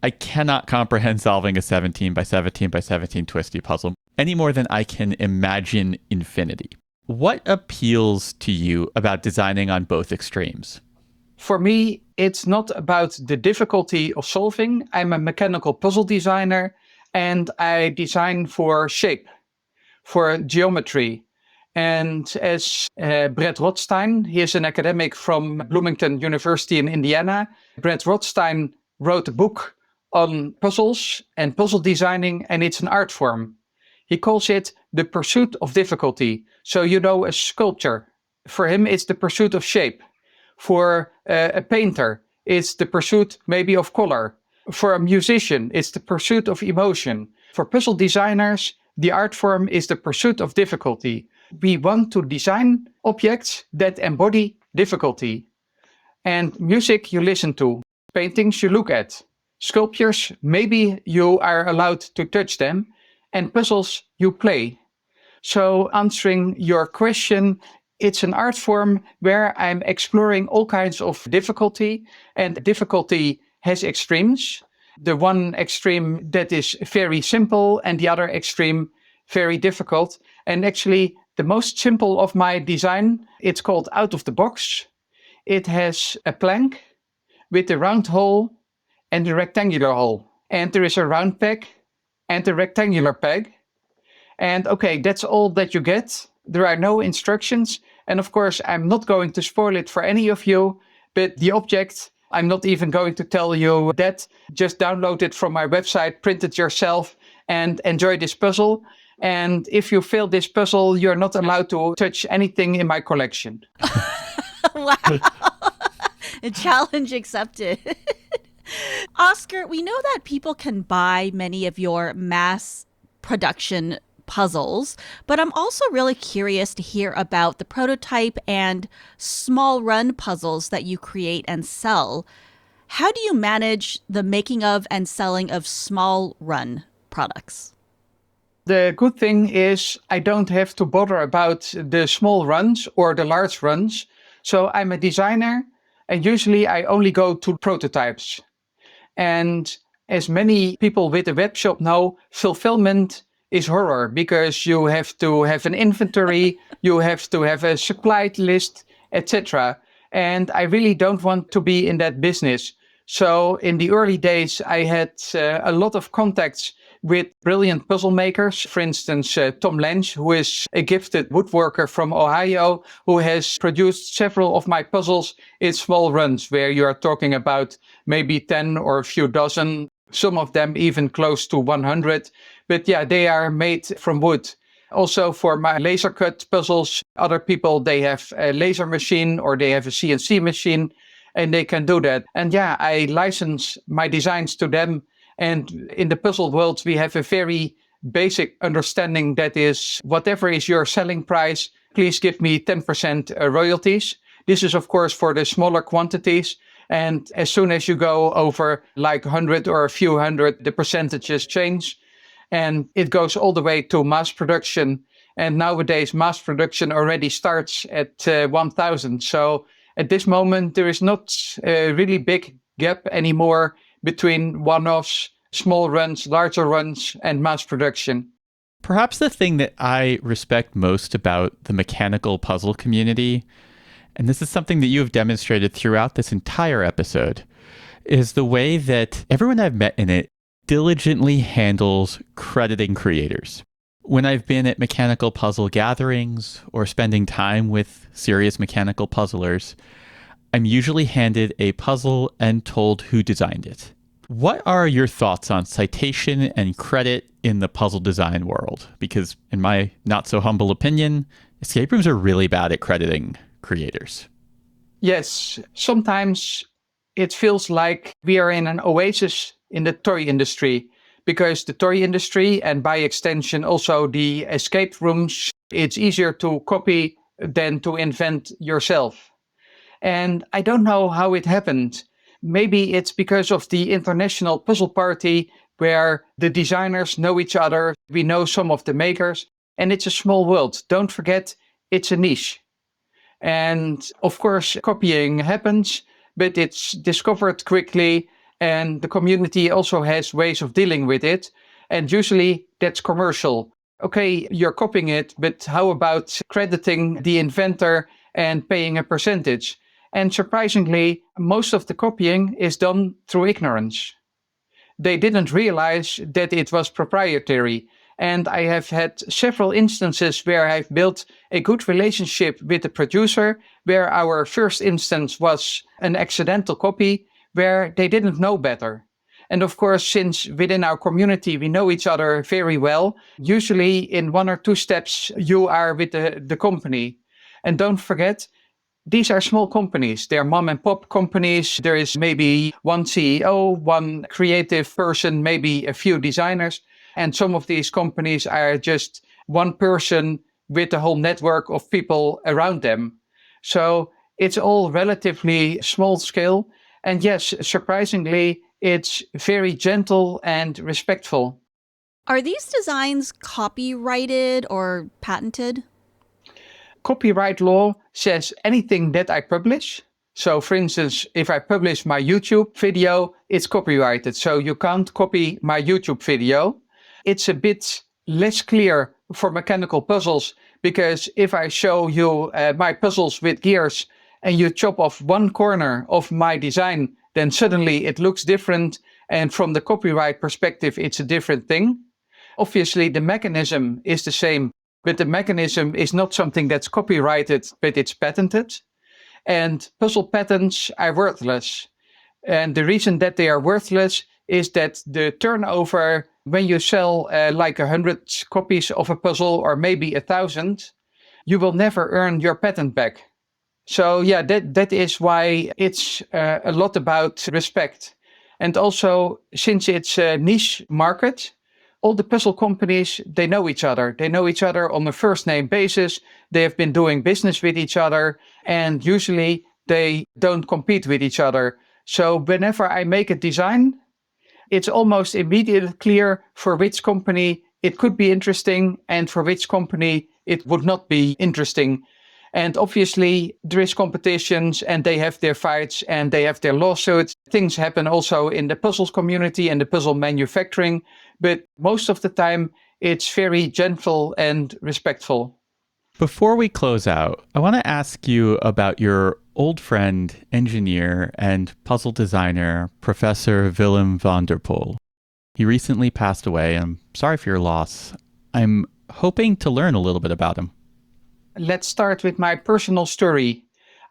I cannot comprehend solving a 17 by 17 by 17 twisty puzzle any more than I can imagine infinity. What appeals to you about designing on both extremes? For me, it's not about the difficulty of solving. I'm a mechanical puzzle designer, and I design for shape, for geometry. And as Brett Rothstein, he is an academic from Bloomington University in Indiana. Brett Rothstein wrote a book on puzzles and puzzle designing, and it's an art form. He calls it the pursuit of difficulty. So, a sculpture, for him, it's the pursuit of shape. For a painter, it's the pursuit maybe of color. For a musician, it's the pursuit of emotion. For puzzle designers, the art form is the pursuit of difficulty. We want to design objects that embody difficulty. And music you listen to, paintings you look at, sculptures maybe you are allowed to touch them, and puzzles you play. So answering your question, it's an art form where I'm exploring all kinds of difficulty, and difficulty has extremes. The one extreme that is very simple and the other extreme very difficult. And actually the most simple of my design, it's called Out of the Box. It has a plank with a round hole and a rectangular hole. And there is a round peg and a rectangular peg. And okay, that's all that you get. There are no instructions. And of course, I'm not going to spoil it for any of you, but the object, I'm not even going to tell you that. Just download it from my website, print it yourself, and enjoy this puzzle. And if you fail this puzzle, you're not allowed to touch anything in my collection. Wow. A challenge accepted. Oskar, we know that people can buy many of your mass production puzzles, but I'm also really curious to hear about the prototype and small run puzzles that you create and sell. How do you manage the making of and selling of small run products? The good thing is I don't have to bother about the small runs or the large runs. So I'm a designer, and usually I only go to prototypes. And as many people with a web shop know, fulfillment is horror, because you have to have an inventory, you have to have a supply list, etc. And I really don't want to be in that business. So in the early days, I had a lot of contacts with brilliant puzzle makers. For instance, Tom Lench, who is a gifted woodworker from Ohio, who has produced several of my puzzles in small runs, where you are talking about maybe 10 or a few dozen, some of them even close to 100. But yeah, they are made from wood. Also for my laser cut puzzles, other people, they have a laser machine or they have a CNC machine, and they can do that. And yeah, I license my designs to them. And in the puzzle world, we have a very basic understanding that is, whatever is your selling price, please give me 10% royalties. This is, of course, for the smaller quantities. And as soon as you go over like 100 or a few hundred, the percentages change. And it goes all the way to mass production. And nowadays, mass production already starts at 1,000. So at this moment, there is not a really big gap anymore between one-offs, small runs, larger runs, and mass production. Perhaps the thing that I respect most about the mechanical puzzle community, and this is something that you have demonstrated throughout this entire episode, is the way that everyone I've met in it diligently handles crediting creators. When I've been at mechanical puzzle gatherings or spending time with serious mechanical puzzlers, I'm usually handed a puzzle and told who designed it. What are your thoughts on citation and credit in the puzzle design world? Because in my not so humble opinion, escape rooms are really bad at crediting creators. Yes, sometimes it feels like we are in an oasis in the toy industry, because the toy industry, and by extension also the escape rooms, it's easier to copy than to invent yourself. And I don't know how it happened. Maybe it's because of the international puzzle party where the designers know each other. We know some of the makers, and it's a small world. Don't forget, it's a niche. And of course, copying happens, but it's discovered quickly, and the community also has ways of dealing with it. And usually that's commercial. Okay, you're copying it, but how about crediting the inventor and paying a percentage? And surprisingly, most of the copying is done through ignorance. They didn't realize that it was proprietary. And I have had several instances where I've built a good relationship with the producer, where our first instance was an accidental copy, where they didn't know better. And of course, since within our community we know each other very well, usually in 1 or 2 steps you are with the company. And don't forget, these are small companies. They're mom and pop companies. There is maybe one CEO, one creative person, maybe a few designers. And some of these companies are just one person with a whole network of people around them. So it's all relatively small scale. And yes, surprisingly, it's very gentle and respectful. Are these designs copyrighted or patented? Copyright law says anything that I publish. So for instance, if I publish my YouTube video, it's copyrighted. So you can't copy my YouTube video. It's a bit less clear for mechanical puzzles, because if I show you my puzzles with gears and you chop off one corner of my design, then suddenly it looks different. And from the copyright perspective, it's a different thing. Obviously, the mechanism is the same, but the mechanism is not something that's copyrighted, but it's patented. And puzzle patents are worthless. And the reason that they are worthless is that the turnover, when you sell like 100 copies of a puzzle or maybe 1,000, you will never earn your patent back. So yeah, that is why it's a lot about respect. And also, since it's a niche market, all the puzzle companies, they know each other. They know each other on a first name basis. They have been doing business with each other, and usually they don't compete with each other. So whenever I make a design, it's almost immediately clear for which company it could be interesting and for which company it would not be interesting. And obviously there is competitions, and they have their fights and they have their lawsuits. Things happen also in the puzzles community and the puzzle manufacturing, but most of the time it's very gentle and respectful. Before we close out, I want to ask you about your old friend, engineer, and puzzle designer, Professor Willem van der Poel. He recently passed away. I'm sorry for your loss. I'm hoping to learn a little bit about him. Let's start with my personal story.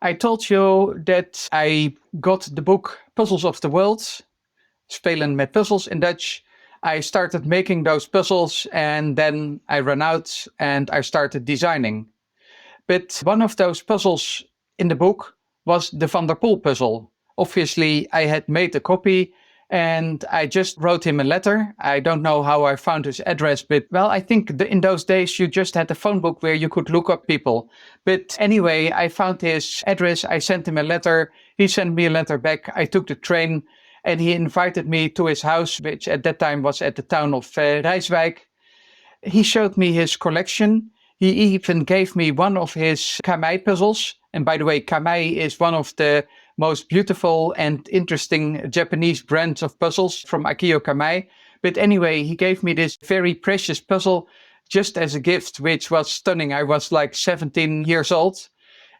I told you that I got the book Puzzles of the World, Spelen met puzzels in Dutch. I started making those puzzles, and then I ran out and I started designing. But one of those puzzles in the book was the Van der Poel puzzle. Obviously, I had made a copy, and I just wrote him a letter. I don't know how I found his address, but well, I think in those days you just had a phone book where you could look up people. But anyway, I found his address. I sent him a letter. He sent me a letter back. I took the train, and he invited me to his house, which at that time was at the town of Rijswijk. He showed me his collection. He even gave me one of his Kamei puzzles. And by the way, Kamei is one of the most beautiful and interesting Japanese brands of puzzles from Akio Kamei. But anyway, he gave me this very precious puzzle just as a gift, which was stunning. I was like 17 years old.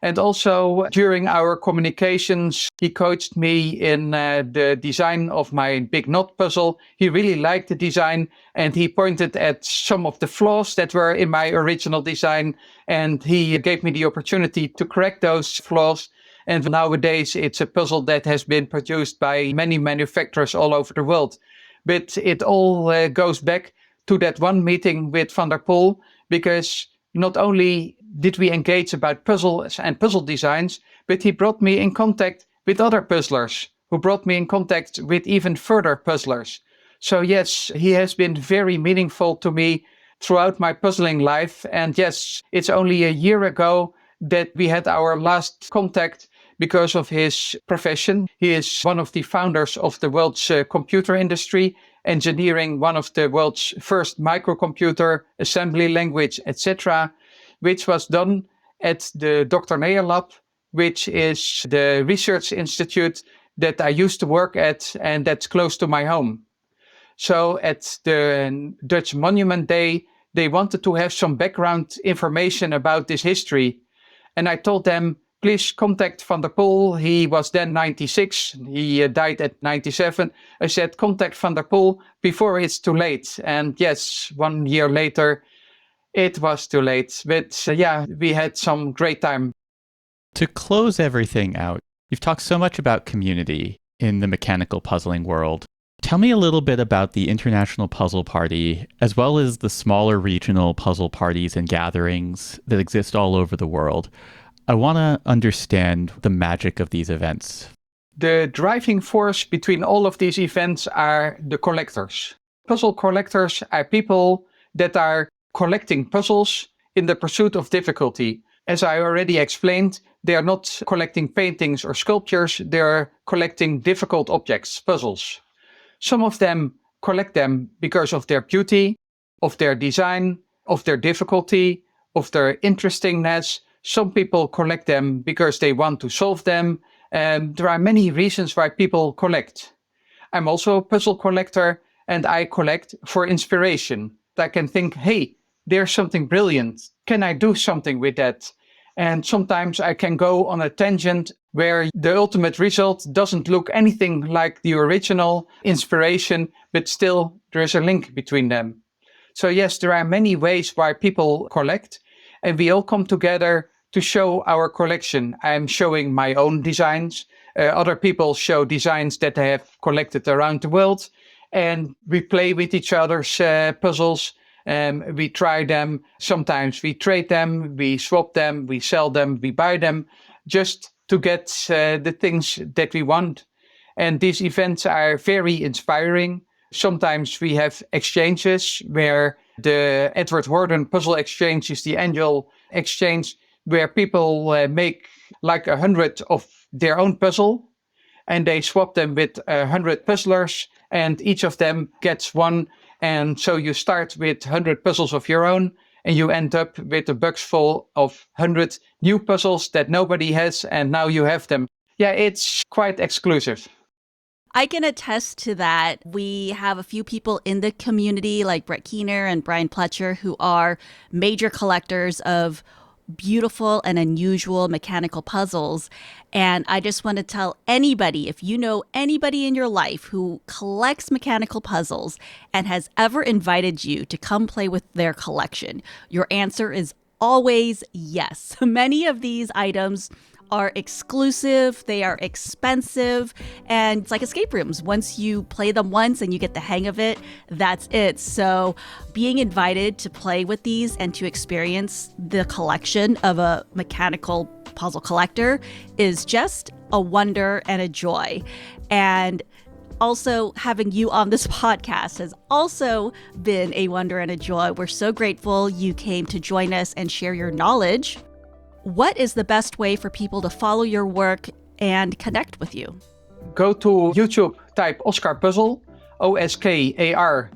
And also during our communications, he coached me in the design of my big knot puzzle. He really liked the design, and he pointed at some of the flaws that were in my original design, and he gave me the opportunity to correct those flaws. And nowadays, it's a puzzle that has been produced by many manufacturers all over the world. But it all goes back to that one meeting with Van der Poel, because not only did we engage about puzzles and puzzle designs, but he brought me in contact with other puzzlers, who brought me in contact with even further puzzlers. So yes, he has been very meaningful to me throughout my puzzling life. And yes, it's only a year ago that we had our last contact because of his profession. He is one of the founders of the world's computer industry, engineering one of the world's first microcomputer, assembly language, etc., which was done at the Dr. Neyer Lab, which is the research institute that I used to work at, and that's close to my home. So at the Dutch Monument Day, they wanted to have some background information about this history. And I told them, please contact Van der Poel. He was then 96. He died at 97. I said, contact Van der Poel before it's too late. And yes, 1 year later, it was too late. But yeah, we had some great time. To close everything out, you've talked so much about community in the mechanical puzzling world. Tell me a little bit about the International Puzzle Party, as well as the smaller regional puzzle parties and gatherings that exist all over the world. I want to understand the magic of these events. The driving force between all of these events are the collectors. Puzzle collectors are people that are collecting puzzles in the pursuit of difficulty. As I already explained, they are not collecting paintings or sculptures, they are collecting difficult objects, puzzles. Some of them collect them because of their beauty, of their design, of their difficulty, of their interestingness. Some people collect them because they want to solve them. There are many reasons why people collect. I'm also a puzzle collector, and I collect for inspiration. I can think, hey, there's something brilliant. Can I do something with that? And sometimes I can go on a tangent where the ultimate result doesn't look anything like the original inspiration, but still there's a link between them. So yes, there are many ways why people collect, and we all come together to show our collection. I'm showing my own designs. Other people show designs that they have collected around the world, and we play with each other's puzzles. We try them. Sometimes we trade them, we swap them, we sell them, we buy them, just to get the things that we want. And these events are very inspiring. Sometimes we have exchanges where the Edward Horton Puzzle Exchange is the annual exchange where people make like 100 of their own puzzle, and they swap them with 100 puzzlers, and each of them gets one. And so you start with 100 puzzles of your own, and you end up with a box full of 100 new puzzles that nobody has, and now you have them. Yeah, it's quite exclusive. I can attest to that. We have a few people in the community like Brett Keener and Brian Pletcher who are major collectors of beautiful and unusual mechanical puzzles. And I just want to tell anybody, if you know anybody in your life who collects mechanical puzzles and has ever invited you to come play with their collection, your answer is always yes. Many of these items are exclusive, they are expensive, and it's like escape rooms. Once you play them once and you get the hang of it, that's it. So being invited to play with these and to experience the collection of a mechanical puzzle collector is just a wonder and a joy. And also having you on this podcast has also been a wonder and a joy. We're so grateful you came to join us and share your knowledge. What is the best way for people to follow your work and connect with you? Go to YouTube, type Oskar Puzzle, OSKARPUZZLE,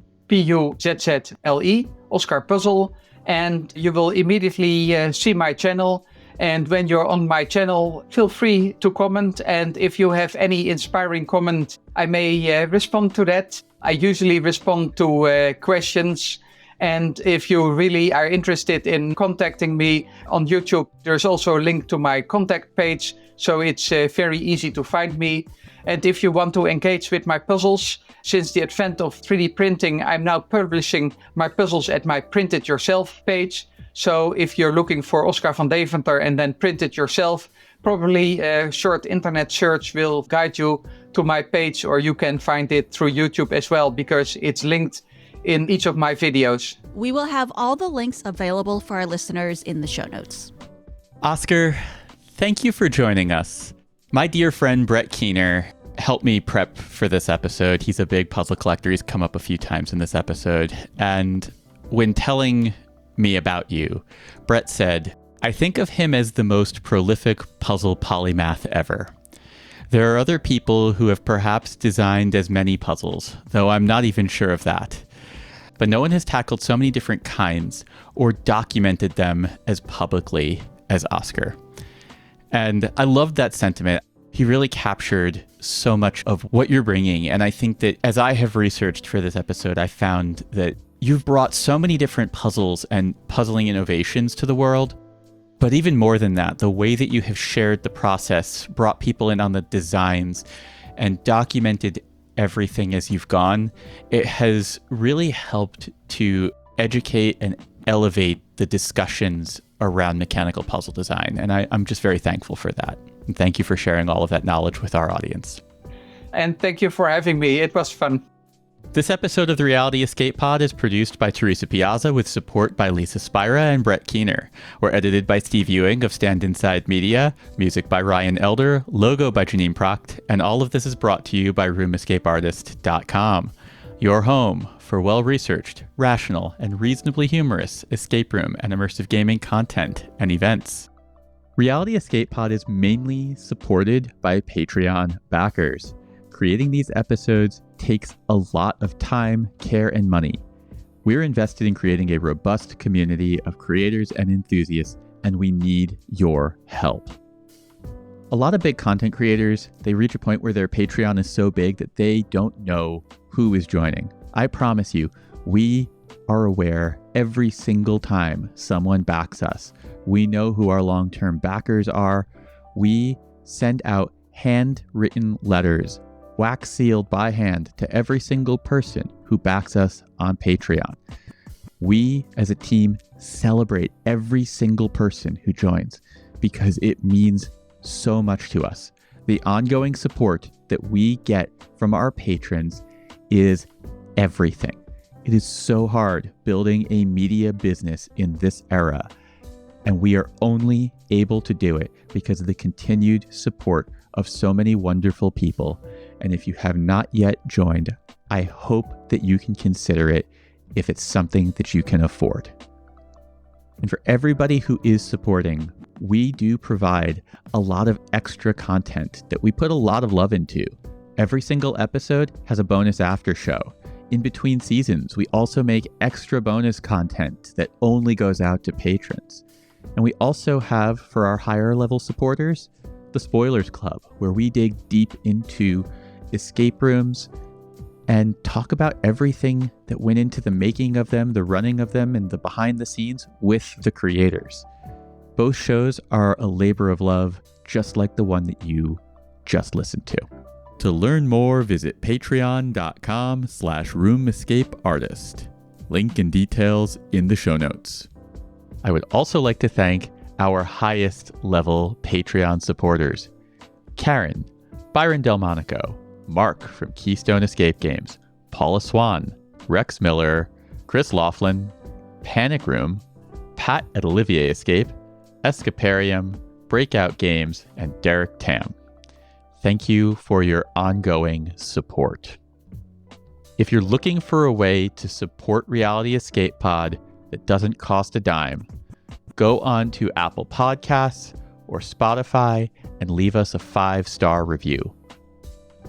Oskar Puzzle, and you will immediately see my channel. And when you're on my channel, feel free to comment. And if you have any inspiring comment, I may respond to that. I usually respond to questions. And if you really are interested in contacting me on YouTube, there's also a link to my contact page. So it's very easy to find me. And if you want to engage with my puzzles, since the advent of 3D printing, I'm now publishing my puzzles at my Print It Yourself page. So if you're looking for Oskar van Deventer and then print it yourself, probably a short internet search will guide you to my page, or you can find it through YouTube as well, because it's linked in each of my videos. We will have all the links available for our listeners in the show notes. Oskar, thank you for joining us. My dear friend Brett Keener helped me prep for this episode. He's a big puzzle collector. He's come up a few times in this episode. And when telling me about you, Brett said, I think of him as the most prolific puzzle polymath ever. There are other people who have perhaps designed as many puzzles, though I'm not even sure of that. But no one has tackled so many different kinds or documented them as publicly as Oskar. And I loved that sentiment. He really captured so much of what you're bringing. And I think that as I have researched for this episode, I found that you've brought so many different puzzles and puzzling innovations to the world. But even more than that, the way that you have shared the process, brought people in on the designs, and documented everything as you've gone, it has really helped to educate and elevate the discussions around mechanical puzzle design. And I'm just very thankful for that. And thank you for sharing all of that knowledge with our audience. And thank you for having me. It was fun. This episode of the Reality Escape Pod is produced by Teresa Piazza with support by Lisa Spira and Brett Keener. We're edited by Steve Ewing of Stand Inside Media, music by Ryan Elder, logo by Janine Proct, and all of this is brought to you by RoomEscapeArtist.com, your home for well-researched, rational, and reasonably humorous escape room and immersive gaming content and events. Reality Escape Pod is mainly supported by Patreon backers. Creating these episodes takes a lot of time, care, and money. We're invested in creating a robust community of creators and enthusiasts, and we need your help. A lot of big content creators, they reach a point where their Patreon is so big that they don't know who is joining. I promise you, we are aware every single time someone backs us. We know who our long-term backers are. We send out handwritten letters, wax sealed by hand, to every single person who backs us on Patreon. We, as a team, celebrate every single person who joins because it means so much to us. The ongoing support that we get from our patrons is everything. It is so hard building a media business in this era, and we are only able to do it because of the continued support of so many wonderful people. And if you have not yet joined, I hope that you can consider it if it's something that you can afford. And for everybody who is supporting, we do provide a lot of extra content that we put a lot of love into. Every single episode has a bonus after show. In between seasons, we also make extra bonus content that only goes out to patrons. And we also have, for our higher level supporters, the Spoilers Club, where we dig deep into escape rooms and talk about everything that went into the making of them, the running of them, and the behind the scenes with the creators. Both shows are a labor of love, just like the one that you just listened to. To learn more, visit patreon.com/roomescapeartist. Link and details in the show notes. I would also like to thank our highest level Patreon supporters: Karen, Byron Delmonico, Mark from Keystone Escape Games, Paula Swan, Rex Miller, Chris Laughlin, Panic Room, Pat at Olivier Escape, Escaparium, Breakout Games, and Derek Tam. Thank you for your ongoing support. If you're looking for a way to support Reality Escape Pod that doesn't cost a dime, go on to Apple Podcasts or Spotify and leave us a 5-star review.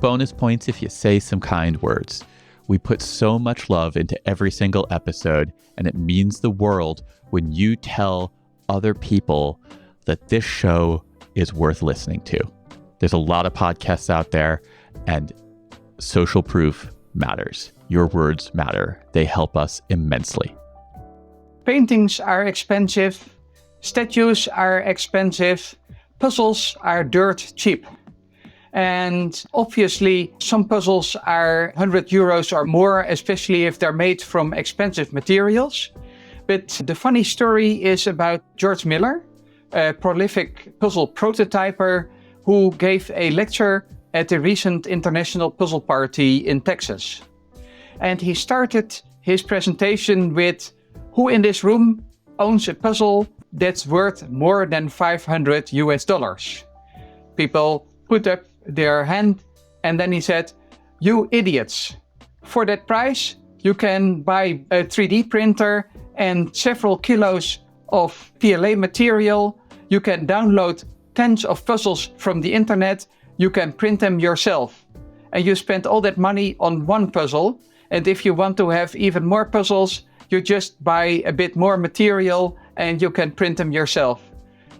Bonus points if you say some kind words. We put so much love into every single episode, and it means the world when you tell other people that this show is worth listening to. There's a lot of podcasts out there, and social proof matters. Your words matter. They help us immensely. Paintings are expensive. Statues are expensive. Puzzles are dirt cheap. And obviously, some puzzles are €100 or more, especially if they're made from expensive materials. But the funny story is about George Miller, a prolific puzzle prototyper who gave a lecture at the recent International Puzzle Party in Texas. And he started his presentation with, who in this room owns a puzzle that's worth more than $500? People put up their hand, and then he said, you idiots, for that price you can buy a 3D printer and several kilos of PLA material, you can download tens of puzzles from the internet, you can print them yourself. And you spend all that money on one puzzle, and if you want to have even more puzzles, you just buy a bit more material and you can print them yourself.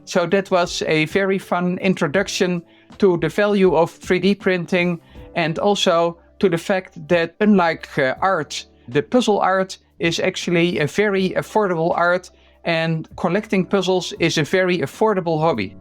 So that was a very fun introduction to the value of 3D printing, and also to the fact that unlike art, the puzzle art is actually a very affordable art, and collecting puzzles is a very affordable hobby.